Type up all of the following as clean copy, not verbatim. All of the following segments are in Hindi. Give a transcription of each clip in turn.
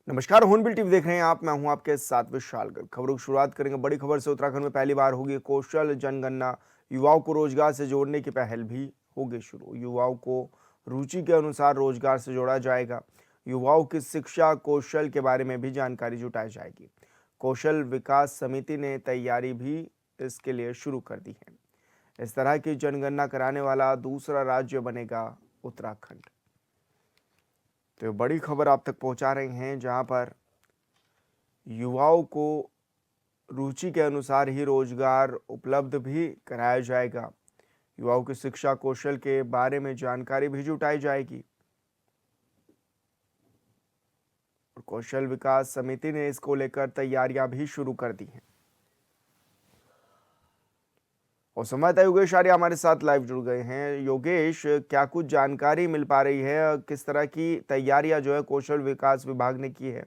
नमस्कार, हॉर्नबिल टीवी देख रहे हैं आप। मैं हूं आपके साथ विशाल गर्ग। खबरों की शुरुआत करेंगे बड़ी खबर से। उत्तराखंड में पहली बार होगी कौशल जनगणना। युवाओं को रोजगार से जोड़ने की पहल भी होगी शुरू। युवाओं को रुचि के अनुसार रोजगार से जोड़ा जाएगा। युवाओं की शिक्षा कौशल के बारे में भी जानकारी जुटाई जाएगी। कौशल विकास समिति ने तैयारी भी इसके लिए शुरू कर दी है। इस तरह की जनगणना कराने वाला दूसरा राज्य बनेगा उत्तराखंड। तो ये बड़ी खबर आप तक पहुंचा रहे हैं, जहां पर युवाओं को रुचि के अनुसार ही रोजगार उपलब्ध भी कराया जाएगा। युवाओं की शिक्षा कौशल के बारे में जानकारी भी जुटाई जाएगी और कौशल विकास समिति ने इसको लेकर तैयारियां भी शुरू कर दी हैं। और संवाददाता योगेश आर्य हमारे साथ लाइव जुड़ गए हैं। योगेश, क्या कुछ जानकारी मिल पा रही है, किस तरह की तैयारियां जो है कौशल विकास विभाग ने की है?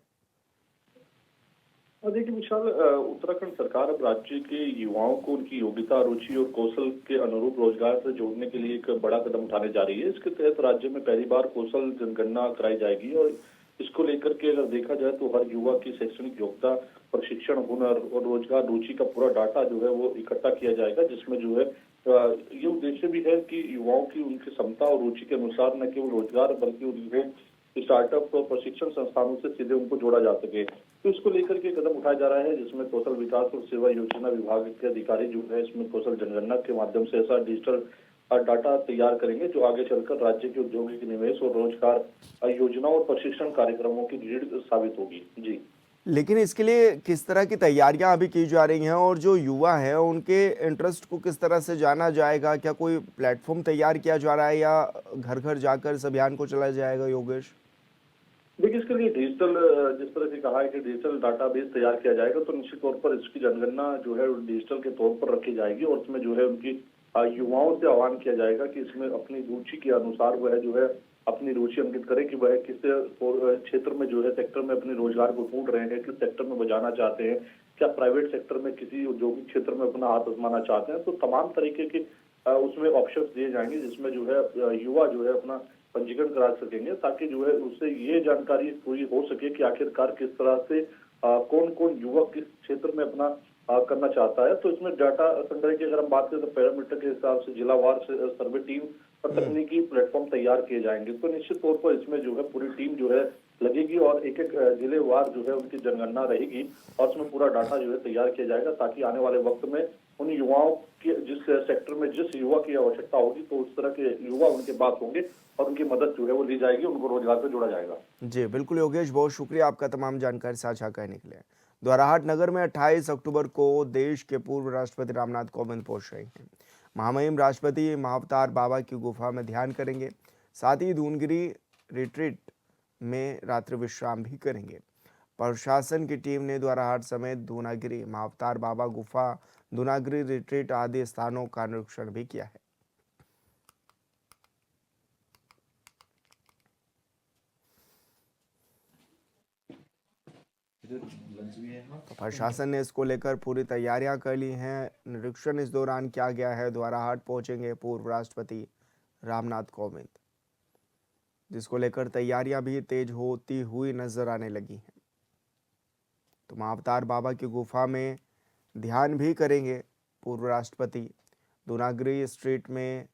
और देखिए विशाल, उत्तराखंड सरकार अब राज्य के युवाओं को उनकी योग्यता, रुचि और कौशल के अनुरूप रोजगार से जोड़ने के लिए एक बड़ा कदम उठाने जा रही है। इसके तहत राज्य में पहली बार कौशल जनगणना कराई जाएगी और इसको लेकर के अगर देखा जाए तो हर युवा की शैक्षणिक योग्यता, प्रशिक्षण, हुनर और रोजगार रुचि का पूरा डाटा जो है वो इकट्ठा किया जाएगा, जिसमें जो है ये उद्देश्य भी है कि युवाओं की उनकी क्षमता और रुचि के अनुसार न केवल रोजगार बल्कि उन्हें स्टार्टअप और प्रशिक्षण संस्थानों से सीधे उनको जोड़ा जा सके। तो इसको लेकर के कदम उठाया जा रहा है, जिसमें कौशल विकास और सेवा योजना विभाग के अधिकारी जो है इसमें कौशल जनगणना के माध्यम से ऐसा डिजिटल डाटा तैयार करेंगे जो आगे चलकर राज्य के औद्योगिक निवेश और रोजगार योजनाओं और प्रशिक्षण कार्यक्रमों की रीढ़ साबित होगी। जी। लेकिन इसके लिए किस तरह की तैयारियां अभी की जा रही हैं और जो युवा है उनके इंटरेस्ट को किस तरह से जाना जाएगा? क्या कोई प्लेटफॉर्म तैयार किया जा रहा है या घर घर जाकर इस अभियान को चलाया जाएगा, योगेश? देखिए, इसके लिए डिजिटल, जिस तरह से कहा है कि डिजिटल डाटाबेस तैयार किया जाएगा, तो निश्चित तौर पर इसकी जनगणना जो है डिजिटल के तौर पर रखी जाएगी और उसमें जो है उनकी युवाओं से आह्वान किया जाएगा कि इसमें अपनी रुचि के अनुसार वह जो है अपनी रुचि अंकित करे कि वह किस क्षेत्र में जो है सेक्टर में अपने रोजगार को ढूंढ रहे हैं, किस सेक्टर में बजाना चाहते हैं, क्या प्राइवेट सेक्टर में किसी औद्योगिक क्षेत्र में अपना हाथ आजमाना चाहते हैं। तो तमाम तरीके के उसमें ऑप्शंस दिए जाएंगे, जिसमें जो है युवा जो है अपना पंजीकरण करा सकेंगे, ताकि जो है उससे ये जानकारी पूरी हो सके कि आखिरकार किस तरह से कौन कौन युवक किस क्षेत्र में अपना करना चाहता है। तो इसमें डाटा संग्रह की अगर हम बात करें तो पैरामीटर के हिसाब से जिलावार सर्वे टीम और तकनीकी प्लेटफॉर्म तैयार किए जाएंगे। तो निश्चित तौर पर इसमें जो है पूरी टीम जो है लगेगी और एक एक जिलेवार जो है उनकी जनगणना रहेगी और उसमें पूरा डाटा जो है तैयार किया जाएगा, ताकि आने वाले वक्त में उन युवाओं के जिस सेक्टर में जिस युवा की आवश्यकता होगी तो उस तरह के युवा उनके पास होंगे और उनकी मदद जो है वो ली जाएगी, उनको रोजगार पे जोड़ा जाएगा। जी बिल्कुल योगेश, बहुत शुक्रिया आपका तमाम जानकारी साझा करने के लिए। द्वाराहाट नगर में 28 अक्टूबर को देश के पूर्व राष्ट्रपति रामनाथ कोविंद पहुंच रहे हैं। महामहिम राष्ट्रपति महाअवतार बाबा की गुफा में ध्यान करेंगे। साथ ही दूनगिरी रिट्रीट में रात्रि विश्राम भी करेंगे। प्रशासन की टीम ने द्वाराहाट समेत दूनागिरी, महाअवतार बाबा गुफा, दूनागिरी रिट्रीट आदि स्थानों का निरीक्षण भी किया है। तो प्रशासन ने इसको लेकर पूरी तैयारियां कर ली हैं। निरीक्षण इस दौरान किया गया है। द्वाराहाट पहुंचेंगे पूर्व राष्ट्रपति रामनाथ कोविंद, जिसको लेकर तैयारियां भी तेज होती हुई नजर आने लगी हैं। तो महाअवतार बाबा की गुफा में ध्यान भी करेंगे पूर्व राष्ट्रपति। दूनागिरी स्ट्रीट में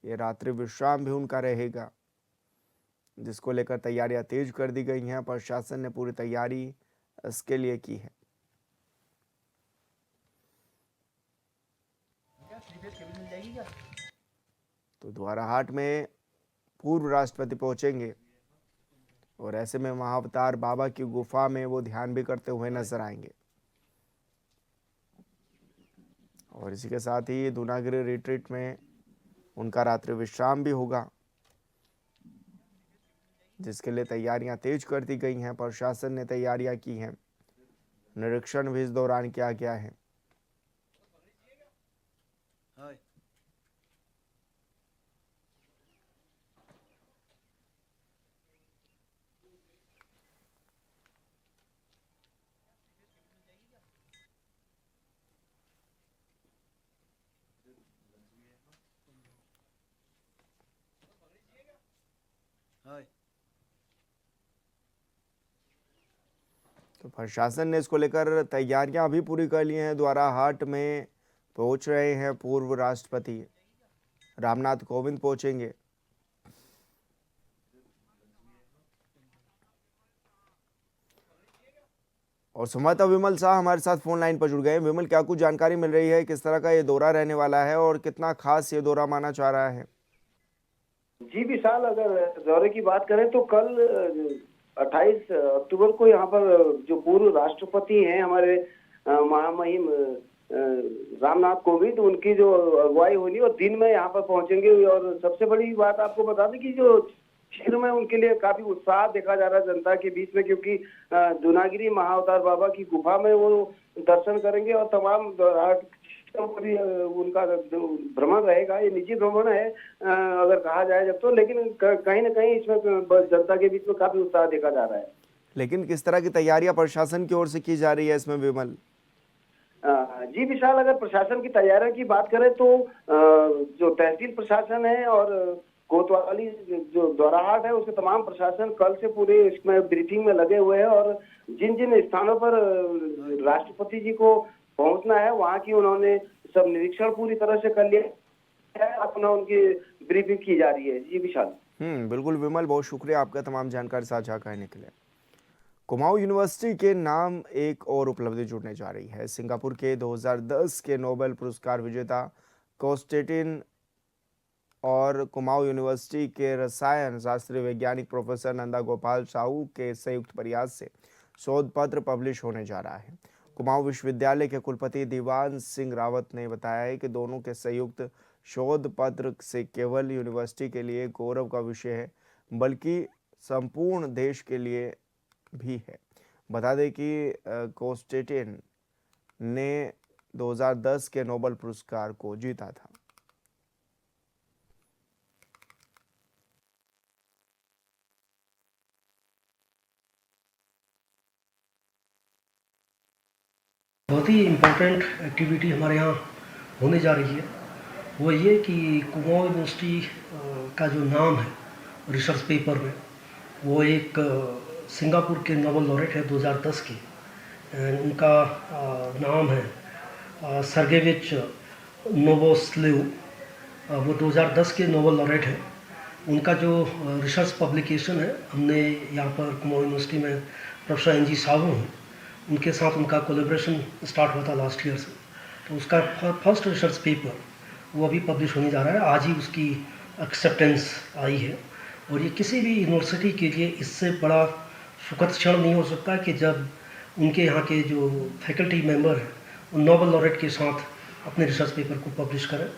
ये रात्रि विश्राम भी उनका रहेगा, जिसको लेकर तैयारियां तेज कर दी गई हैं। प्रशासन ने पूरी तैयारी इसके लिए की है। तो द्वाराहाट में पूर्व राष्ट्रपति पहुंचेंगे और ऐसे में महाअवतार बाबा की गुफा में वो ध्यान भी करते हुए नजर आएंगे। और इसी के साथ ही दूनागिरी रिट्रीट में उनका रात्रि विश्राम भी होगा, जिसके लिए तैयारियां तेज कर दी गई हैं। प्रशासन ने तैयारियां की हैं। निरीक्षण भी इस दौरान किया गया है। तो प्रशासन ने इसको लेकर तैयारियां भी पूरी कर ली हैं। द्वाराहाट में पहुंच रहे हैं पूर्व राष्ट्रपति रामनाथ कोविंद पहुंचेंगे। और संवाददाता विमल शाह हमारे साथ फोन लाइन पर जुड़ गए हैं। विमल, क्या कुछ जानकारी मिल रही है, किस तरह का ये दौरा रहने वाला है और कितना खास ये दौरा माना जा रहा है? जी विशाल, अगर दौरे की बात करें तो कल 28 अक्टूबर को यहाँ पर जो पूर्व राष्ट्रपति हैं हमारे महामहिम रामनाथ कोविंद, उनकी जो अगुवाई होगी और दिन में यहाँ पर पहुंचेंगे। और सबसे बड़ी बात आपको बता दें कि जो क्षेत्र में उनके लिए काफी उत्साह देखा जा रहा है जनता के बीच में, क्योंकि जूनागिरी महाअवतार बाबा की गुफा में वो दर्शन करेंगे और तमाम उनका भ्रमण रहेगा। ये निजी भ्रमण है अगर कहा जाए जब तो, लेकिन कहीं ना कहीं इसमें जनता के बीच में काफी उत्साह देखा जा रहा है। लेकिन किस तरह की तैयारियां प्रशासन की ओर से की जा रही है इसमें विमल? जी विशाल, अगर प्रशासन की तैयारियों की बात करें तो जो तहसील प्रशासन है और कोतवाली जो द्वाराहाट है उसके तमाम प्रशासन कल से पूरे इसमें ब्रीफिंग में लगे हुए हैं और जिन जिन स्थानों पर राष्ट्रपति जी को पहुंचना है वहां की उन्होंने सब निरीक्षण पूरी तरह से कर लिया है। अपना उनकी ब्रीफिंग की जा रही है। जी विशाल। बिल्कुल विमल, बहुत शुक्रिया आपका तमाम जानकारी साझा करने के लिए। कुमाऊं यूनिवर्सिटी के नाम एक और उपलब्धि जुड़ने जा रही है। सिंगापुर के 2010 के नोबेल पुरस्कार विजेता कोस्टेटिन और कुमाऊं यूनिवर्सिटी के रसायन शास्त्री वैज्ञानिक प्रोफेसर नंदा गोपाल साहू के संयुक्त प्रयास से शोध पत्र पब्लिश होने जा रहा है। कुमाऊं विश्वविद्यालय के कुलपति दीवान सिंह रावत ने बताया है कि दोनों के संयुक्त शोध पत्र से केवल यूनिवर्सिटी के लिए गौरव का विषय है, बल्कि संपूर्ण देश के लिए भी है। बता दें कि कोस्टेटिन ने 2010 के नोबेल पुरस्कार को जीता था। बहुत ही इम्पोर्टेंट एक्टिविटी हमारे यहाँ होने जा रही है। वो ये कि कुमाऊं यूनिवर्सिटी का जो नाम है रिसर्च पेपर में, वो एक सिंगापुर के नोबेल लॉरेट है 2010 के। उनका नाम है सर्गेविच नोवोस्लिव। वो 2010 के नोबेल लॉरेट है। उनका जो रिसर्च पब्लिकेशन है, हमने यहाँ पर कुमाऊं यूनिवर्सिटी में प्रोफेसर एन जी साहू हैं, उनके साथ उनका कोलैबोरेशन स्टार्ट हुआ था लास्ट ईयर से। तो उसका फर्स्ट रिसर्च पेपर वो अभी पब्लिश होने जा रहा है। आज ही उसकी एक्सेप्टेंस आई है और ये किसी भी यूनिवर्सिटी के लिए इससे बड़ा सुखद क्षण नहीं हो सकता कि जब उनके यहाँ के जो फैकल्टी मेंबर हैं वो नोबेल लॉरेट के साथ अपने रिसर्च पेपर को पब्लिश करें।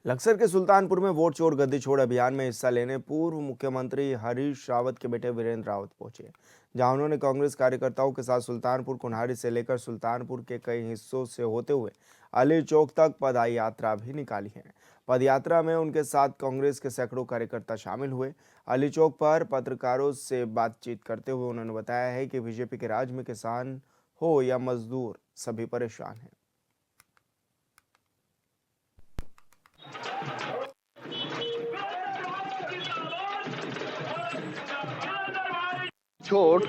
लक्सर के सुल्तानपुर में वोट चोर गद्दी छोड़ अभियान में हिस्सा लेने पूर्व मुख्यमंत्री हरीश रावत के बेटे वीरेंद्र रावत पहुंचे, जहां उन्होंने कांग्रेस कार्यकर्ताओं के साथ सुल्तानपुर कुन्हारी से लेकर सुल्तानपुर के कई हिस्सों से होते हुए अली चौक तक पद यात्रा भी निकाली है। पद यात्रा में उनके साथ कांग्रेस के सैकड़ों कार्यकर्ता शामिल हुए। अली चौक पर पत्रकारों से बातचीत करते हुए उन्होंने बताया है कि बीजेपी के राज में किसान हो या मजदूर सभी परेशान हैं। छोट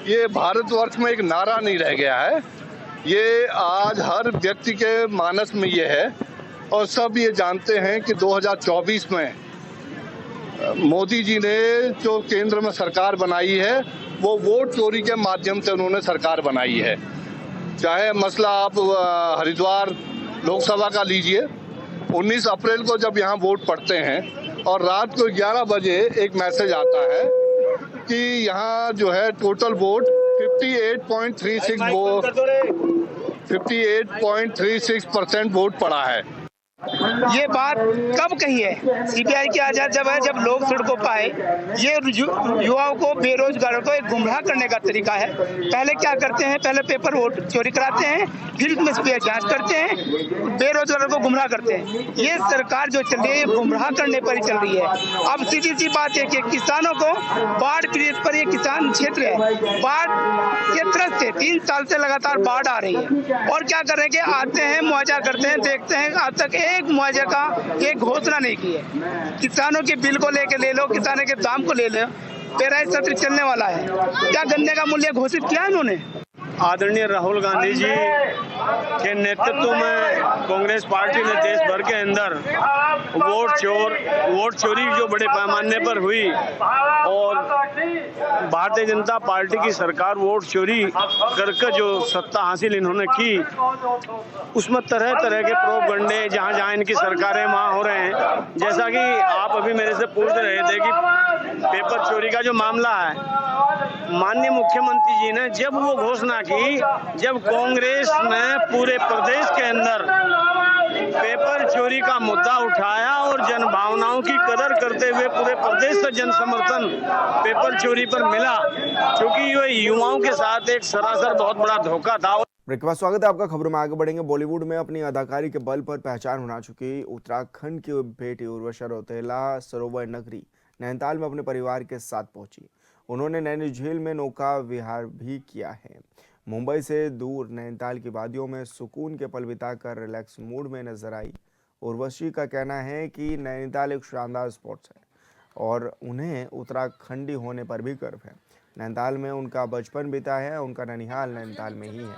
ये भारतवर्ष में एक नारा नहीं रह गया है, ये आज हर व्यक्ति के मानस में ये है और सब ये जानते हैं कि 2024 में मोदी जी ने जो केंद्र में सरकार बनाई है वो वोट चोरी के माध्यम से उन्होंने सरकार बनाई है। चाहे मसला आप हरिद्वार लोकसभा का लीजिए, 19 अप्रैल को जब यहाँ वोट पड़ते हैं और रात को 11 बजे एक मैसेज आता है कि यहाँ जो है टोटल वोट 58.36% वोट पड़ा है। ये बात कब कही है? सीबीआई की आजाद जब है, जब लोग सड़कों पर आए। ये युवाओं को, बेरोजगारों को एक गुमराह करने का तरीका है। पहले क्या करते हैं? पहले पेपर वोट चोरी कराते हैं, फिर उसमें जांच करते हैं, बेरोजगारों को गुमराह करते हैं। ये सरकार जो चल रही है ये गुमराह करने पर ही चल रही है। अब सीधी सी बात है कि किसानों को बाढ़ पीड़ित पर, ये किसान क्षेत्र है, बाढ़ के त्रस्त है, 3 साल से लगातार बाढ़ आ रही है और क्या करेंगे? आते हैं, मुआवजा करते हैं, देखते हैं, आज तक एक मुआवजे का एक घोषणा नहीं की है। किसानों के बिल को लेके ले लो, किसानों के दाम को ले लो, पेराई सत्र चलने वाला है, क्या गन्ने का मूल्य घोषित किया है इन्होंने? आदरणीय राहुल गांधी जी के नेतृत्व में कांग्रेस पार्टी ने देश भर के अंदर वोट चोरी जो बड़े पैमाने पर हुई और भारतीय जनता पार्टी की सरकार वोट चोरी करके जो सत्ता हासिल इन्होंने की, उसमें तरह तरह के प्रोपगंडे जहां जहां इनकी सरकारें वहां हो रहे हैं। जैसा कि आप अभी मेरे से पूछ रहे थे कि पेपर चोरी का जो मामला है, माननीय मुख्यमंत्री जी ने जब वो घोषणा की, जब कांग्रेस ने पूरे प्रदेश के अंदर पेपर चोरी का मुद्दा उठाया और जन भावनाओं की कदर करते हुए पूरे प्रदेश से जन समर्थन पेपर चोरी पर मिला, क्योंकि ये युवाओं के साथ एक सरासर बहुत बड़ा धोखा था। ब्रेक के बाद स्वागत है आपका। खबरों में आगे बढ़ेंगे। बॉलीवुड में अपनी अदाकारी के बल पर पहचान बना चुकी उत्तराखंड की बेटी उर्वशी रौतेला सरोवर नगरी नैनीताल में अपने परिवार के साथ पहुंची। उन्होंने नैनी झील में नौका विहार भी किया है। मुंबई से दूर नैनीताल की वादियों में सुकून के पल बिताकर रिलैक्स मूड में नजर आई। उर्वशी का कहना है कि नैनीताल एक शानदार स्पॉट है और उन्हें उत्तराखंडी होने पर भी गर्व है। नैनीताल में उनका बचपन बीता है, उनका ननिहाल नैनीताल में ही है।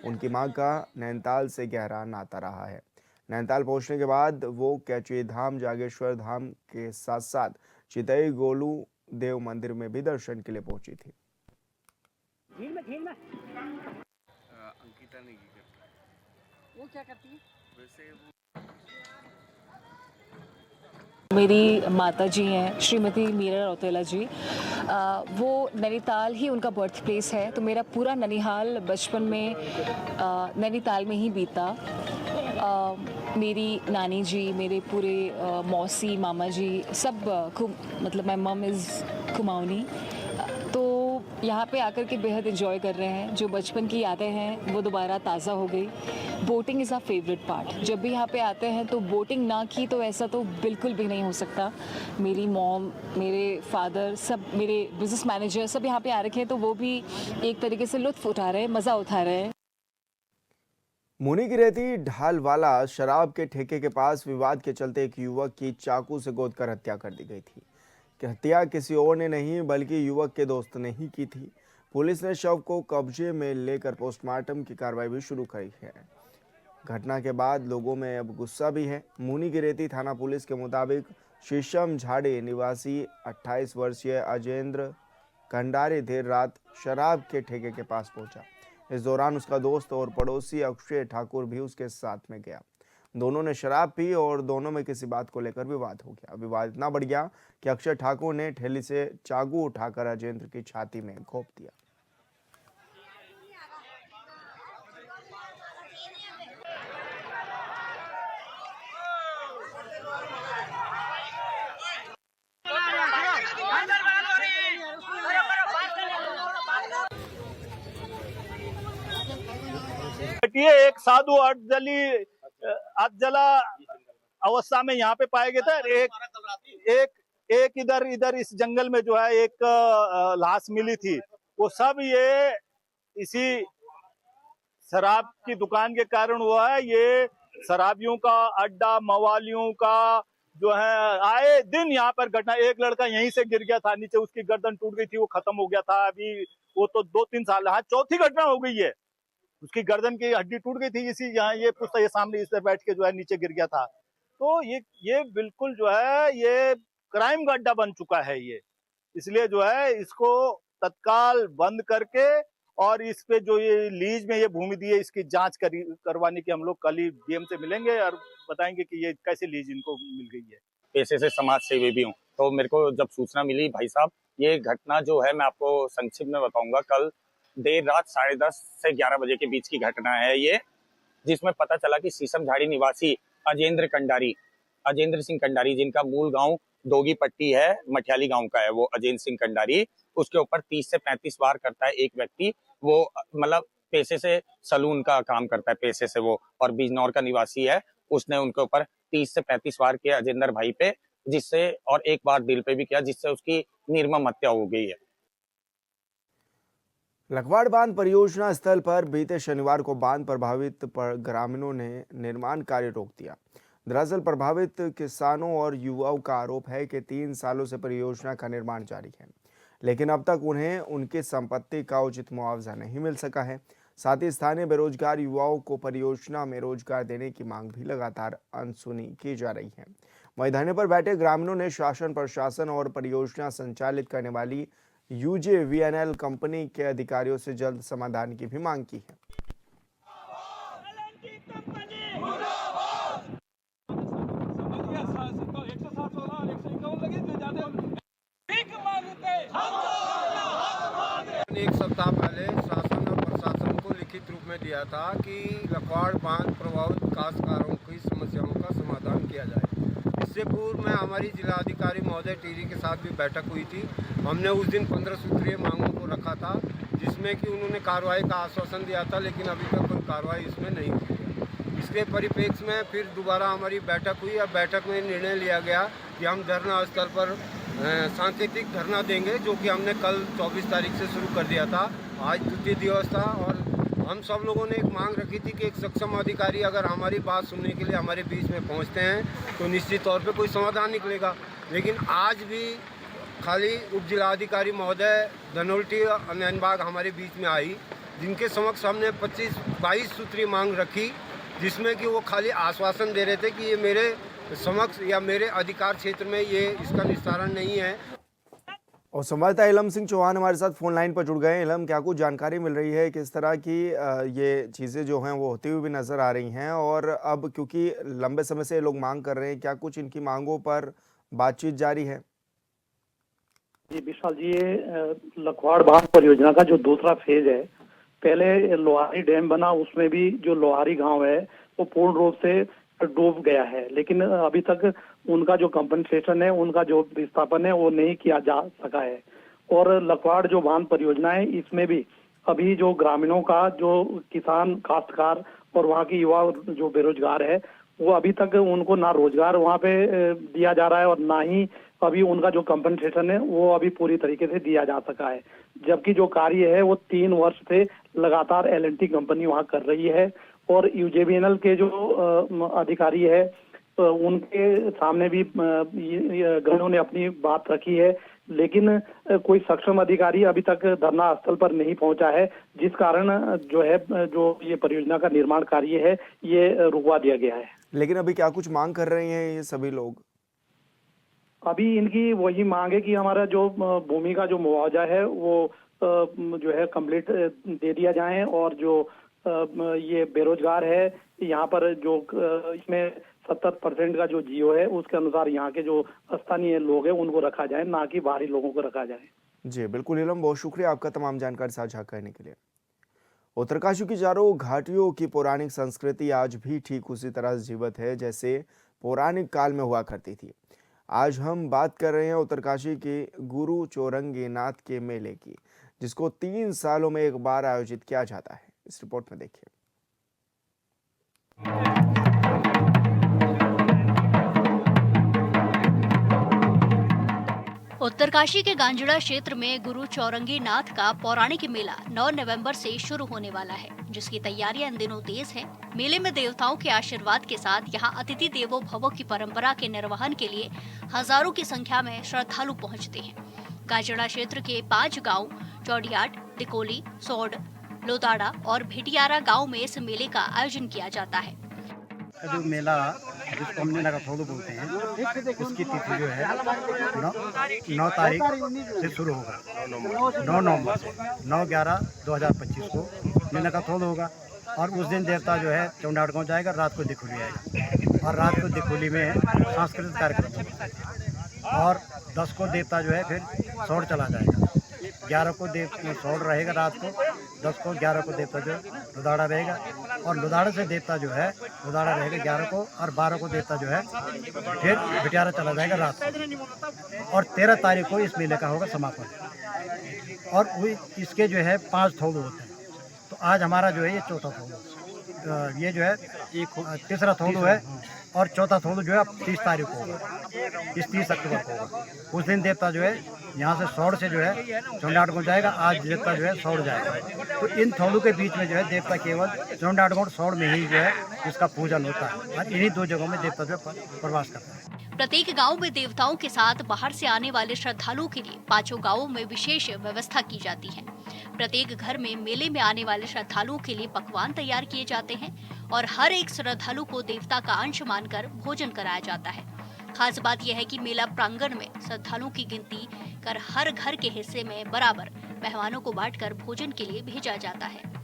उनकी मां का नैनीताल से गहरा नाता रहा है। नैनीताल पहुंचने के बाद वो कैची धाम, जागेश्वर धाम के साथ साथ चितई गोलू देव मंदिर में भी दर्शन के लिए पहुंची थी। अंकिता नहीं करती, वो क्या करती है वैसे? मेरी माता जी हैं श्रीमती मीरा रौतेला जी, वो नैनीताल ही उनका बर्थ प्लेस है, तो मेरा पूरा ननिहाल बचपन में नैनीताल में ही बीता। मेरी नानी जी, मेरे पूरे मौसी मामा जी सब मतलब माय मम इज़ कुमाऊनी, तो यहाँ पे आकर के बेहद एंजॉय कर रहे हैं। जो बचपन की यादें हैं वो दोबारा ताज़ा हो गई। Boating is a favourite part. जब भी यहाँ पे आते हैं तो बोटिंग ना की तो ऐसा तो बिल्कुल भी नहीं हो सकता। मेरी मॉम, मेरे फादर, सब मेरे बिजनेस मैनेजर सब यहाँ पे आ रखे हैं, तो वो भी एक तरीके से लुत्फ़ उठा रहे हैं, मज़ा उठा रहे हैं। मुनि की रहती ढालवाला शराब के ठेके के पास विवाद के चलते एक युवक की चाकू से गोद कर हत्या कर दी गई थी। कि हत्या किसी और ने नहीं बल्कि युवक के दोस्त ने ही की थी। पुलिस ने शव को कब्जे में लेकर पोस्टमार्टम की कार्रवाई भी शुरू की है। घटना के बाद लोगों में अब गुस्सा भी है। मुनि की रेती थाना पुलिस के मुताबिक शीशम झाड़ी निवासी 28 वर्षीय अजेंद्र कंडारी देर रात शराब के ठेके के पास पहुंचा। इस दौरान उसका दोस्त और पड़ोसी अक्षय ठाकुर भी उसके साथ में गया। दोनों ने शराब पी और दोनों में किसी बात को लेकर विवाद हो गया। विवाद इतना बढ़ गया कि अक्षय ठाकुर ने ठेली से चाकू उठाकर अजेंद्र की छाती में घोंप दिया। एक साधु अधजला अवस्था में यहाँ पे पाए गए थे। एक इधर इस जंगल में जो है एक लाश मिली थी। वो सब ये इसी शराब की दुकान के कारण हुआ है। ये शराबियों का अड्डा, मवालियों का जो है आए दिन यहाँ पर घटना। एक लड़का यहीं से गिर गया था नीचे, उसकी गर्दन टूट गई थी, वो खत्म हो गया था। अभी वो तो 2-3 साल, हाँ चौथी घटना हो गई है। उसकी गर्दन की हड्डी टूट गई थी, इसी यहाँ ये पुश्ता ये सामने इस पर बैठ के जो है नीचे गिर गया था। तो ये बिल्कुल जो है ये क्राइम का अड्डा बन चुका है ये। इसलिए जो है इसको तत्काल बंद करके और इस पे जो ये लीज में ये भूमि दी है इसकी जांच करवाने की हम लोग कल ही डीएम से मिलेंगे और बताएंगे कि ये कैसे लीज इनको मिल गई है। पेशे से समाज सेवी भी हूँ, तो मेरे को जब सूचना मिली भाई साहब, ये घटना जो है मैं आपको संक्षिप्त में बताऊंगा। कल देर रात 10:30 से 11 बजे के बीच की घटना है ये, जिसमें पता चला कि शीशम झाड़ी निवासी अजेंद्र सिंह कंडारी, जिनका मूल गांव दोगी पट्टी है, मठियाली गांव का है वो अजेंद्र सिंह कंडारी, उसके ऊपर 30 से 35 वार करता है एक व्यक्ति। वो मतलब पेशे से सलून का काम करता है पेशे से वो, और बिजनौर का निवासी है। उसने उनके ऊपर 30 से 35 वार किया अजेंद्र भाई पे, जिससे और एक बार दिल पे भी किया, जिससे उसकी निर्मम हत्या हो गई है। लखवाड़ बांध परियोजना स्थल पर बीते शनिवार को बांध प्रभावित ग्रामीणों ने निर्माण कार्य रोक दिया। दरअसल प्रभावित किसानों और युवाओं का आरोप है कि 3 सालों से परियोजना का निर्माण जारी है, लेकिन अब तक उन्हें उनकी संपत्ति का उचित मुआवजा नहीं मिल सका है। साथ ही स्थानीय बेरोजगार युवाओं को परियोजना में रोजगार देने की मांग भी लगातार अनसुनी की जा रही है। वहीं धरने पर बैठे ग्रामीणों ने शासन, प्रशासन और परियोजना संचालित करने वाली UJVNL कंपनी के अधिकारियों से जल्द समाधान की भी मांग की है। एक सप्ताह पहले शासन और प्रशासन को लिखित रूप में दिया था कि लखवाड़ बांध प्रभावित काश्तकारों की समस्याओं का समाधान किया जाए। इससे पूर्व में हमारी जिलाधिकारी महोदय टिहरी के साथ भी बैठक हुई थी। हमने उस दिन 15 सूत्रीय मांगों को रखा था, जिसमें कि उन्होंने कार्रवाई का आश्वासन दिया था, लेकिन अभी तक कोई कार्रवाई इसमें नहीं हुई है। इसके परिप्रेक्ष्य में फिर दोबारा हमारी बैठक हुई। अब बैठक में निर्णय लिया गया कि हम धरना स्थल पर सांकेतिक धरना देंगे, जो कि हमने कल 24 तारीख से शुरू कर दिया था। आज द्वितीय दिवस था और हम सब लोगों ने एक मांग रखी थी कि एक सक्षम अधिकारी अगर हमारी बात सुनने के लिए हमारे बीच में पहुंचते हैं तो निश्चित तौर पे कोई समाधान निकलेगा। लेकिन आज भी खाली उप जिलाधिकारी महोदय धनोल्टी अन्यनबाग हमारे बीच में आई, जिनके समक्ष हमने 22 सूत्रीय मांग रखी, जिसमें कि वो खाली आश्वासन दे रहे थे कि ये मेरे समक्ष या मेरे अधिकार क्षेत्र में ये इसका निस्तारण नहीं है। और संवाददाता इलम सिंह चौहान हमारे साथ फोन लाइन पर जुड़ गए हैं। इलम, क्या कुछ जानकारी मिल रही है, किस तरह की ये चीज़ें जो हैं वो होती हुई भी नज़र आ रही हैं, और अब क्योंकि लंबे समय से लोग मांग कर रहे हैं, क्या कुछ इनकी मांगों पर बातचीत जारी है? जी विशाल जी, ये लखवाड़ बांध परियोजना का जो दूसरा फेज है, पहले लोहारी डैम बना, उसमें भी जो लोहारी गांव है वो पूर्ण रूप से डूब गया है, लेकिन अभी तक उनका जो कंपनसेशन है, उनका जो विस्थापन है वो नहीं किया जा सका है। और लखवाड़ जो बांध परियोजना है, इसमें भी अभी जो ग्रामीणों का, जो किसान, काश्तकार और वहाँ के युवा जो बेरोजगार है, वो अभी तक उनको ना रोजगार वहाँ पे दिया जा रहा है और ना ही अभी उनका जो कंपनसेशन है वो अभी पूरी तरीके से दिया जा सका है। जबकि जो कार्य है वो 3 वर्ष से लगातार L&T कंपनी वहाँ कर रही है और UJVNL के जो अधिकारी है उनके सामने भी ग्रामीणों ने अपनी बात रखी है, लेकिन कोई सक्षम अधिकारी अभी तक धरना स्थल पर नहीं पहुंचा है, जिस कारण जो है जो ये परियोजना का निर्माण कार्य है ये रुकवा दिया गया है। लेकिन अभी क्या कुछ मांग कर रहे हैं ये सभी लोग? अभी इनकी वही मांग है कि हमारा जो भूमि का जो मुआवजा है वो जो है कंप्लीट दे दिया जाए, और जो ये बेरोजगार है यहाँ पर जो इसमें 70% का जो जियो है उसके अनुसार यहाँ के जो स्थानीय लोग हैं उनको रखा जाए, ना कि बाहरी लोगों को रखा जाए। जी बिल्कुल इलम, बहुत शुक्रिया आपका तमाम जानकारी साझा करने के लिए। उत्तरकाशी की चारों घाटियों की पौराणिक संस्कृति आज भी ठीक उसी तरह जीवित है जैसे पौराणिक काल में हुआ करती थी। आज हम बात कर रहे हैं उत्तरकाशी के गुरु चौरंगी नाथ के मेले की, जिसको 3 सालों में एक बार आयोजित किया जाता है। इस रिपोर्ट में देखिए। उत्तरकाशी के गांजड़ा क्षेत्र में गुरु चौरंगी नाथ का पौराणिक मेला 9 नवंबर से शुरू होने वाला है, जिसकी तैयारियां इन दिनों तेज है। मेले में देवताओं के आशीर्वाद के साथ यहां अतिथि देवो भवो की परंपरा के निर्वहन के लिए हजारों की संख्या में श्रद्धालु पहुंचते हैं। गांजड़ा क्षेत्र के 5 गांव चौडियाट, दिकोली, सोड, लोताड़ा और भिटियारा गांव में इस मेले का आयोजन किया जाता है। जो मेला जिसको हम नगाथोड़ू बोलते हैं, उसकी तिथि जो है 9 तारीख से शुरू होगा। 9 नवंबर से 9/11/2025 को नगाथोड़ू होगा, और उस दिन देवता जो है चौंडाट गाँव जाएगा, रात को दिखोली आएगा, और रात को दिखोली में सांस्कृतिक कार्यक्रम होगा, और 10 को देवता जो है फिर सौड़ चला जाएगा। 11 को सौड़ रहेगा रात को, 10 को 11 को देवता जो लुदाड़ा रहेगा, और लुदाड़ा से देवता जो है लुदाड़ा रहेगा 11 को, और 12 को देवता जो है फिर बिटियारा चला जाएगा रात को, और 13 तारीख को इस मेले का होगा समापन। और इसके जो है 5 थोड़ होते हैं, तो आज हमारा जो है ये चौथा थोड़, ये जो है तीसरा थोड़ है, और चौथा थोड़ा जो है 30 तारीख को होगा, इस 30 अक्टूबर को होगा। उस दिन देवता जो है यहाँ से सौड़ से जो है चौंडाटगोड़ जाएगा, आज देवता जो है सौड़ जाएगा। तो इन थोड़ों के बीच में जो है देवता केवल चौंडाटगोड़ सौड़ में ही जो है उसका पूजन होता है और इन्हीं 2 जगहों में देवता जो है प्रवास करता है। प्रत्येक गांव में देवताओं के साथ बाहर से आने वाले श्रद्धालुओं के लिए 5 गांवों में विशेष व्यवस्था की जाती है। प्रत्येक घर में मेले में आने वाले श्रद्धालुओं के लिए पकवान तैयार किए जाते हैं और हर एक श्रद्धालु को देवता का अंश मानकर भोजन कराया जाता है। खास बात यह है कि मेला प्रांगण में श्रद्धालुओं की गिनती कर हर घर के हिस्से में बराबर मेहमानों को बांटकर भोजन के लिए भेजा जाता है।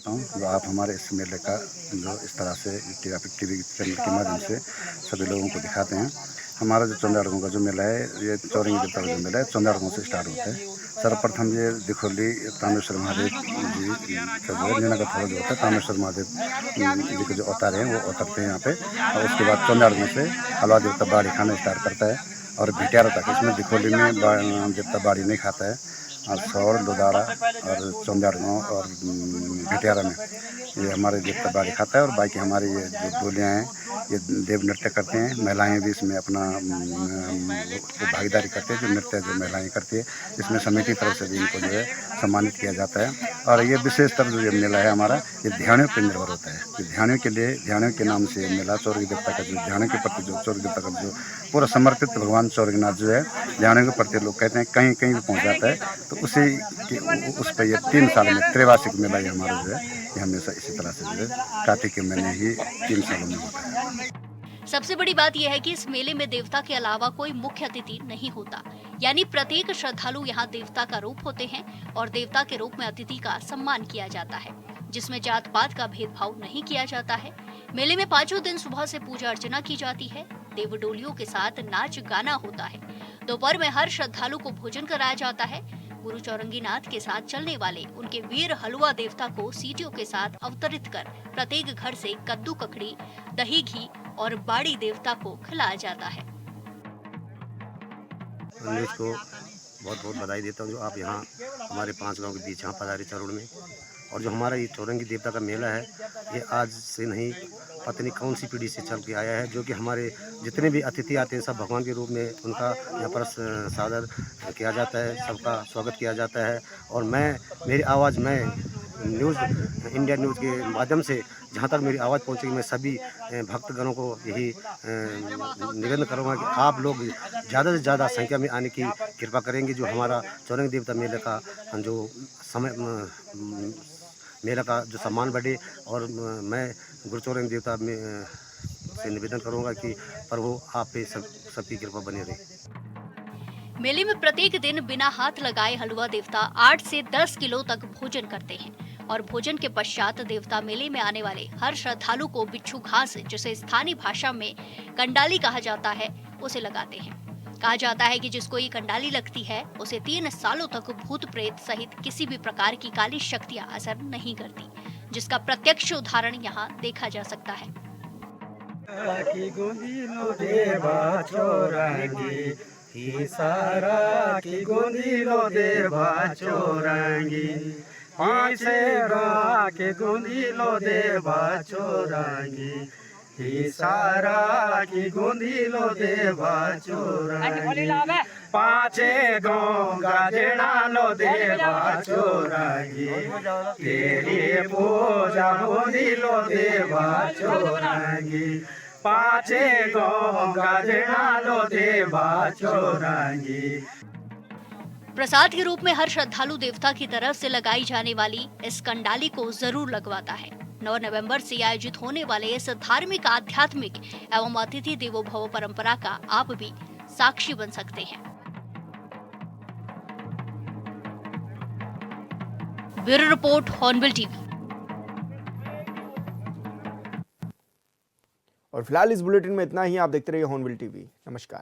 जो आप हमारे इस मेले का जो इस तरह से टीवी चैनल के माध्यम से सभी लोगों को दिखाते हैं। हमारा जो चौंडाटगोड़ का जो मेला है, ये चौरंगी देवता का जो मेला है चौंडाटगोड़ से स्टार्ट होता है। सर्वप्रथम ये दिखोली तामेश्वर महादेव जी का जो है नीना का थोड़ा जो होता है, तामेश्वर महादेव जी के जो अवतार हैं वो उतरते हैं यहाँ पे, और उसके बाद चौंडाटगोड़ से हलवा देवता बाड़ी खाना स्टार्ट करता है और भिटियारा तक। इसमें दिखोली में देवता बाड़ी नहीं खाता है, और सौड़, दोदारा और चौंडाटगोड़ और भिटियारा में ये हमारे देवता बाड़ी खाता है। और बाकी हमारी ये जो डोलियाँ हैं ये देव नृत्य करते हैं, महिलाएं भी इसमें अपना भागीदारी करते हैं। जो नृत्य जो महिलाएं करती है इसमें समिति तरफ से भी इनको जो है सम्मानित किया जाता है। और ये विशेषतर जो ये मेला है हमारा, ये ध्यानियों पर निर्भर होता है। ये ध्यानियों के लिए, ध्यानियों के नाम से ये मेला चौरंगी देवता का जो ध्यानियों के प्रति जो चौरंगी देवता का जो पूरा समर्पित भगवान चौरंगीनाथ जो है ध्यानियों के प्रति लोग कहते हैं कहीं कहीं भी पहुँच जाता है। तो उस पर ये 3 साल में त्रैवार्षिक मेला ये हमारा जो है ये हमेशा इसी तरह से जो है कार्तिक के महीने ही 3 सालों में होता है। सबसे बड़ी बात यह है कि इस मेले में देवता के अलावा कोई मुख्य अतिथि नहीं होता, यानी प्रत्येक श्रद्धालु यहाँ देवता का रूप होते हैं और देवता के रूप में अतिथि का सम्मान किया जाता है, जिसमें जात पात का भेदभाव नहीं किया जाता है। मेले में 5 दिन सुबह से पूजा अर्चना की जाती है, देवडोलियों के साथ नाच गाना होता है। दोपहर में हर श्रद्धालु को भोजन कराया जाता है। गुरु चौरंगीनाथ के साथ चलने वाले उनके वीर हलवा देवता को सीटियों के साथ अवतरित कर प्रत्येक घर से कद्दू ककड़ी, दही घी और बाड़ी देवता को खिलाया जाता है। न्यूज़ को बहुत बहुत बधाई देता हूँ जो आप यहाँ हमारे 5 गांव के बीच यहाँ पधारे चरोड़ में। और जो हमारा ये चौरंगी देवता का मेला है ये आज से नहीं पता नहीं कौन सी पीढ़ी से चल के आया है, जो कि हमारे जितने भी अतिथि आते हैं सब भगवान के रूप में उनका यहाँ पर सादर किया जाता है, सबका स्वागत किया जाता है। और मेरी आवाज़ न्यूज़ इंडिया न्यूज़ के माध्यम से जहाँ तक मेरी आवाज़ पहुँचेगी, मैं सभी भक्तगणों को यही निवेदन करूँगा कि आप लोग ज़्यादा से ज़्यादा संख्या में आने की कृपा करेंगे। जो हमारा चौरंगी देवता मेले का जो मेला का जो सम्मान बढ़े, और मैं गुरु चौरंगी देवता में से निवेदन करूँगा कि प्रभु आप पे सबकी कृपा बनी रहे। मेले में प्रत्येक दिन बिना हाथ लगाए हलवा देवता 8 से 10 किलो तक भोजन करते हैं और भोजन के पश्चात देवता मेले में आने वाले हर श्रद्धालु को बिच्छू घास, जिसे स्थानीय भाषा में कंडाली कहा जाता है, उसे लगाते हैं। कहा जाता है कि जिसको ये कंडाली लगती है उसे 3 सालों तक भूत प्रेत सहित किसी भी प्रकार की काली शक्तियां असर नहीं करती, जिसका प्रत्यक्ष उदाहरण यहाँ देखा जा सकता है। सारा की गुंदीलो देवा चोरांगी, 5 गाँव गाजड़ा लो देवा चोरांगी, तेरी पूजा गुंदीलो देवा चोरांगी, 5 गाँव गाजड़ा लो देवा चोरांगी। प्रसाद के रूप में हर श्रद्धालु देवता की तरफ से लगाई जाने वाली इस कंडाली को जरूर लगवाता है। 9 नवंबर से आयोजित होने वाले इस धार्मिक, आध्यात्मिक एवं अतिथि देवो भव परंपरा का आप भी साक्षी बन सकते हैं। Bureau report, hornbill TV. और फिलहाल इस बुलेटिन में इतना ही। आप देखते रहिए हॉर्नबिल टीवी। नमस्कार।